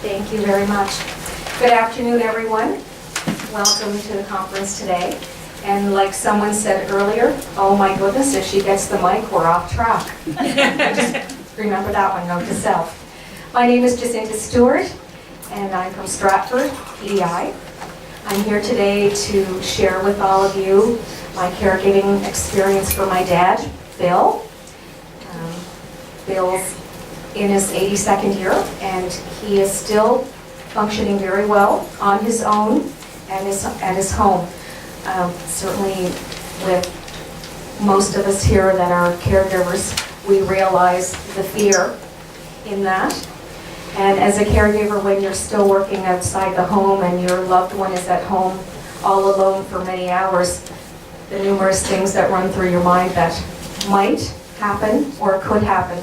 Thank you very much. Good afternoon, everyone. Welcome to the conference today. And like someone said earlier, oh my goodness, if she gets the mic, we're off track. Just remember that one, note to self. My name is Jacinta Stewart, and I'm from Stratford, PEI. I'm here today to share with all of you my caregiving experience for my dad, Bill. Bill's in his 82nd year, and he is still functioning very well on his own and at his home. Certainly with most of us here that are caregivers, we realize the fear in that. And as a caregiver, when you're still working outside the home and your loved one is at home all alone for many hours, the numerous things that run through your mind that might happen or could happen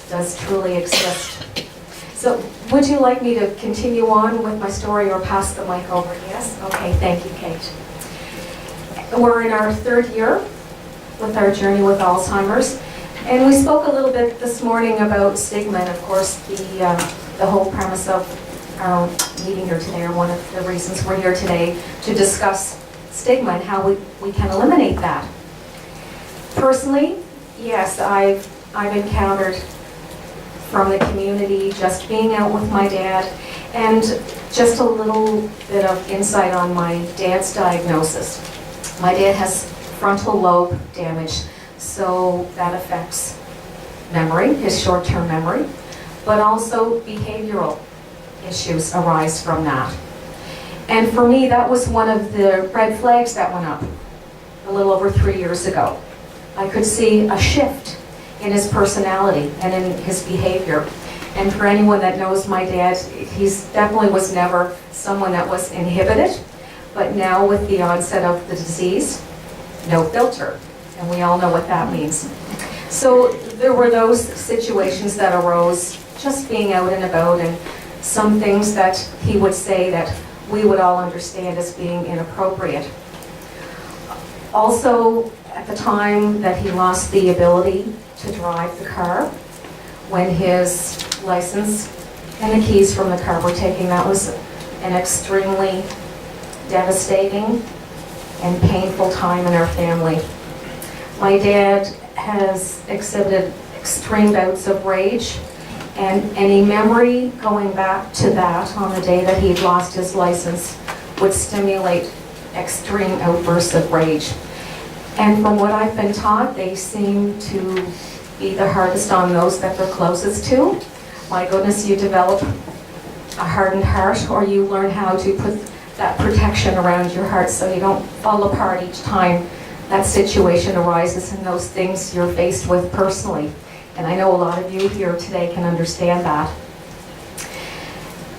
does truly exist. So would you like me to continue on with my story or pass the mic over? Yes? Okay, thank you, Kate. We're in our third year with our journey with Alzheimer's, and we spoke a little bit this morning about stigma, and of course the whole premise of our meeting here today, or one of the reasons we're here today, to discuss stigma and how we can eliminate that. Personally, yes, I've encountered from the community, just being out with my dad, and just a little bit of insight on my dad's diagnosis. My dad has frontal lobe damage, so that affects memory, his short-term memory, but also behavioral issues arise from that. And for me, that was one of the red flags that went up a little over 3 years ago. I could see a shift in his personality and in his behavior. And for anyone that knows my dad, he's definitely was never someone that was inhibited, but now with the onset of the disease, no filter. And we all know what that means. So there were those situations that arose just being out and about, and some things that he would say that we would all understand as being inappropriate. Also, at the time that he lost the ability to drive the car, when his license and the keys from the car were taken, that was an extremely devastating and painful time in our family. My dad has exhibited extreme bouts of rage, and any memory going back to that on the day that he'd lost his license would stimulate extreme outbursts of rage. And from what I've been taught, they seem to be the hardest on those that they're closest to. My goodness, you develop a hardened heart, or you learn how to put that protection around your heart so you don't fall apart each time that situation arises and those things you're faced with personally. And I know a lot of you here today can understand that.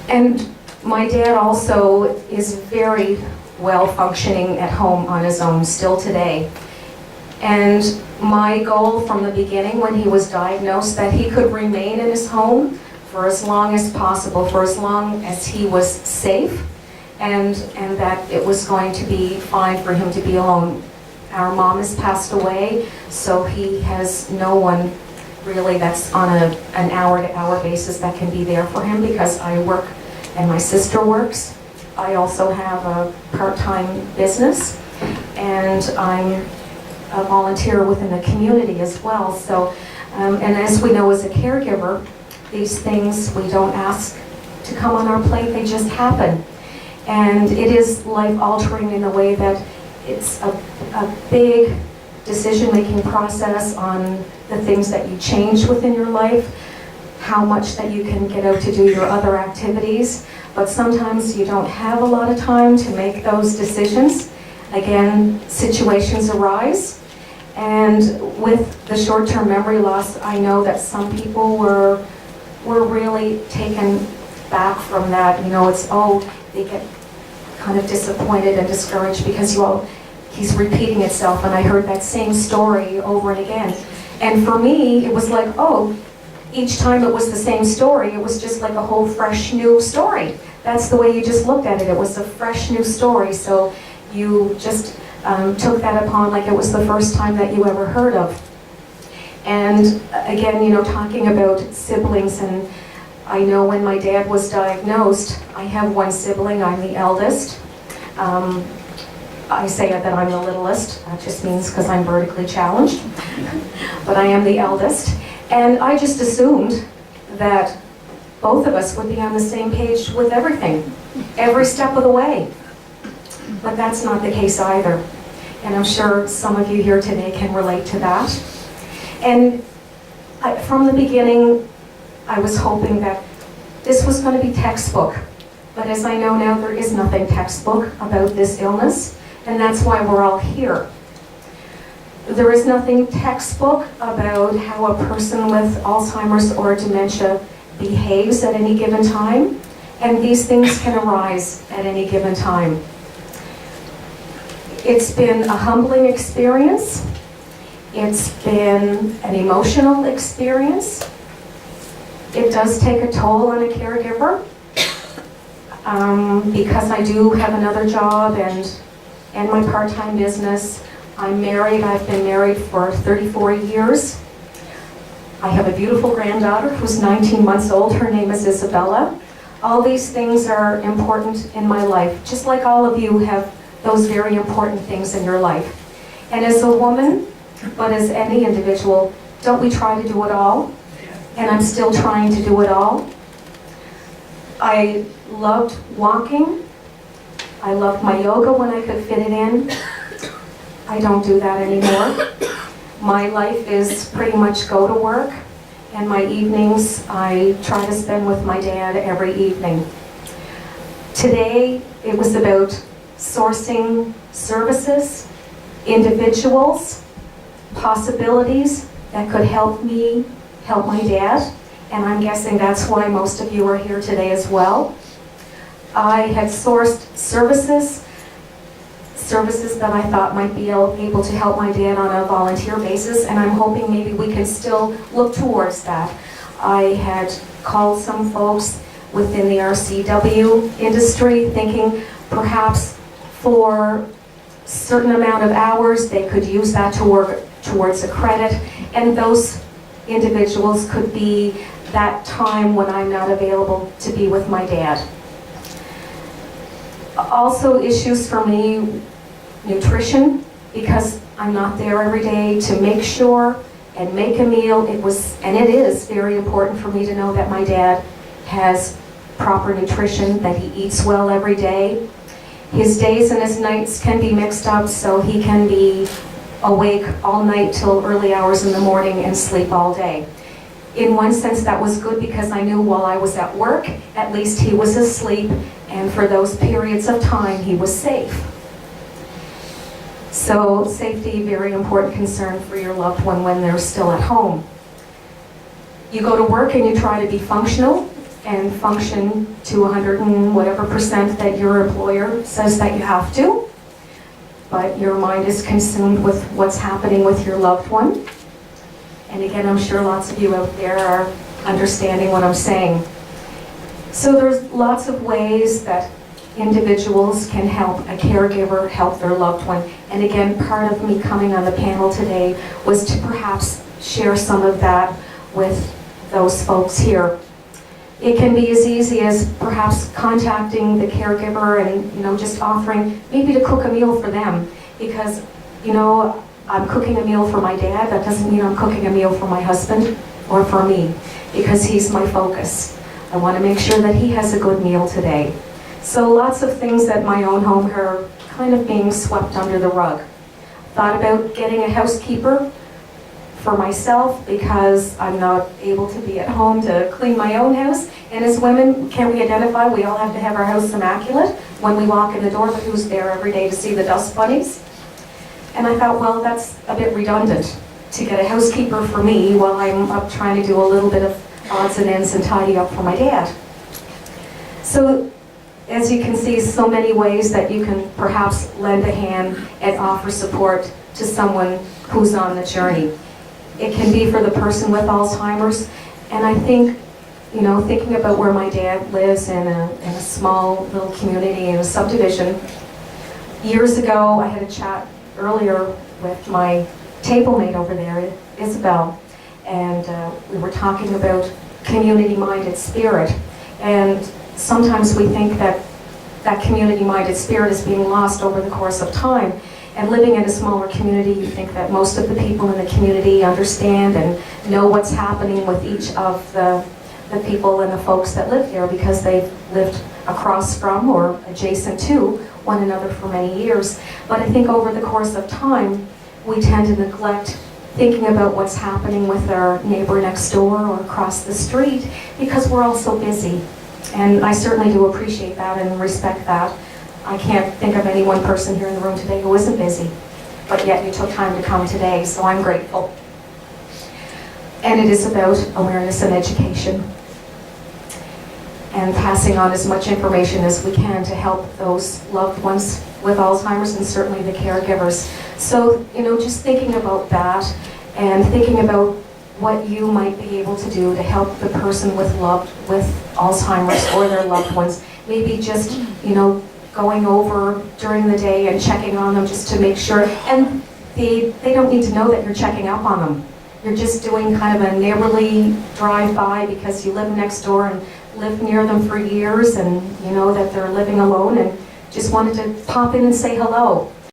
And my dad also is very well functioning at home on his own still today. And my goal from the beginning when he was diagnosed, that he could remain in his home for as long as possible, for as long as he was safe, and that it was going to be fine for him to be alone. Our mom has passed away, so he has no one really that's on an hour-to-hour basis that can be there for him, because I work and my sister works. I also have a part-time business, and I'm a volunteer within the community as well. So, and as we know as a caregiver, these things we don't ask to come on our plate, they just happen. And it is life-altering in the way that it's a big decision-making process on the things that you change within your life, how much that you can get out to do your other activities, but sometimes you don't have a lot of time to make those decisions. Again, situations arise, and with the short-term memory loss, I know that some people were really taken back from that. You know, it's, they get kind of disappointed and discouraged because he's repeating itself, and I heard that same story over and again. And for me, it was like, each time it was the same story, it was just like a whole fresh new story. That's the way you just looked at it. It was a fresh new story, so you just took that upon like it was the first time that you ever heard of. And again, you know, talking about siblings, and I know when my dad was diagnosed, I have one sibling, I'm the eldest. I say that I'm the littlest, that just means because I'm vertically challenged, but I am the eldest. And I just assumed that both of us would be on the same page with everything, every step of the way. But that's not the case either. And I'm sure some of you here today can relate to that. And from the beginning, I was hoping that this was going to be textbook. But as I know now, there is nothing textbook about this illness, and that's why we're all here. There is nothing textbook about how a person with Alzheimer's or dementia behaves at any given time, and these things can arise at any given time. It's been a humbling experience. It's been an emotional experience. It does take a toll on a caregiver because I do have another job and my part-time business. I'm married. I've been married for 34 years. I have a beautiful granddaughter who's 19 months old. Her name is Isabella. All these things are important in my life, just like all of you have those very important things in your life. And as a woman, but as any individual, don't we try to do it all? And I'm still trying to do it all. I loved walking. I loved my yoga when I could fit it in. I don't do that anymore. My life is pretty much go to work, and my evenings I try to spend with my dad every evening. Today it was about sourcing services, individuals, possibilities that could help me help my dad, and I'm guessing that's why most of you are here today as well. I had sourced services that I thought might be able to help my dad on a volunteer basis, and I'm hoping maybe we can still look towards that. I had called some folks within the RCW industry thinking perhaps for a certain amount of hours they could use that to work towards a credit, and those individuals could be that time when I'm not available to be with my dad. Also issues for me, nutrition, because I'm not there every day to make sure and make a meal. It is very important for me to know that my dad has proper nutrition, that he eats well every day. His days and his nights can be mixed up, so he can be awake all night till early hours in the morning and sleep all day. In one sense, that was good because I knew while I was at work, at least he was asleep, and for those periods of time, he was safe. So safety, very important concern for your loved one when they're still at home. You go to work and you try to be functional and function to 100 and whatever % that your employer says that you have to, but your mind is consumed with what's happening with your loved one. And again, I'm sure lots of you out there are understanding what I'm saying. So there's lots of ways that individuals can help a caregiver help their loved one. And again, part of me coming on the panel today was to perhaps share some of that with those folks here. It can be as easy as perhaps contacting the caregiver and just offering maybe to cook a meal for them, because I'm cooking a meal for my dad. That doesn't mean I'm cooking a meal for my husband or for me, because he's my focus. I want to make sure that he has a good meal today. So lots of things at my own home are kind of being swept under the rug. Thought about getting a housekeeper for myself because I'm not able to be at home to clean my own house. And as women, can't we identify we all have to have our house immaculate when we walk in the door, but who's there every day to see the dust bunnies? And I thought, well, that's a bit redundant to get a housekeeper for me while I'm up trying to do a little bit of odds and ends and tidy up for my dad. So as you can see, so many ways that you can perhaps lend a hand and offer support to someone who's on the journey. It can be for the person with Alzheimer's, and I think, thinking about where my dad lives in a small little community in a subdivision. Years ago, I had a chat earlier with my table mate over there, Isabel, and we were talking about community-minded spirit. And sometimes we think that that community-minded spirit is being lost over the course of time. And living in a smaller community, you think that most of the people in the community understand and know what's happening with each of the people and the folks that live here, because they've lived across from or adjacent to one another for many years. But I think over the course of time, we tend to neglect thinking about what's happening with our neighbor next door or across the street, because we're all so busy. And I certainly do appreciate that and respect that. I can't think of any one person here in the room today who isn't busy, but yet you took time to come today, so I'm grateful. And it is about awareness and education, and passing on as much information as we can to help those loved ones with Alzheimer's, and certainly the caregivers. So, just thinking about that and thinking about what you might be able to do to help the person with Alzheimer's or their loved ones. Maybe just, going over during the day and checking on them just to make sure. And they don't need to know that you're checking up on them. You're just doing kind of a neighborly drive-by because you live next door and lived near them for years, and you know that they're living alone and just wanted to pop in and say hello.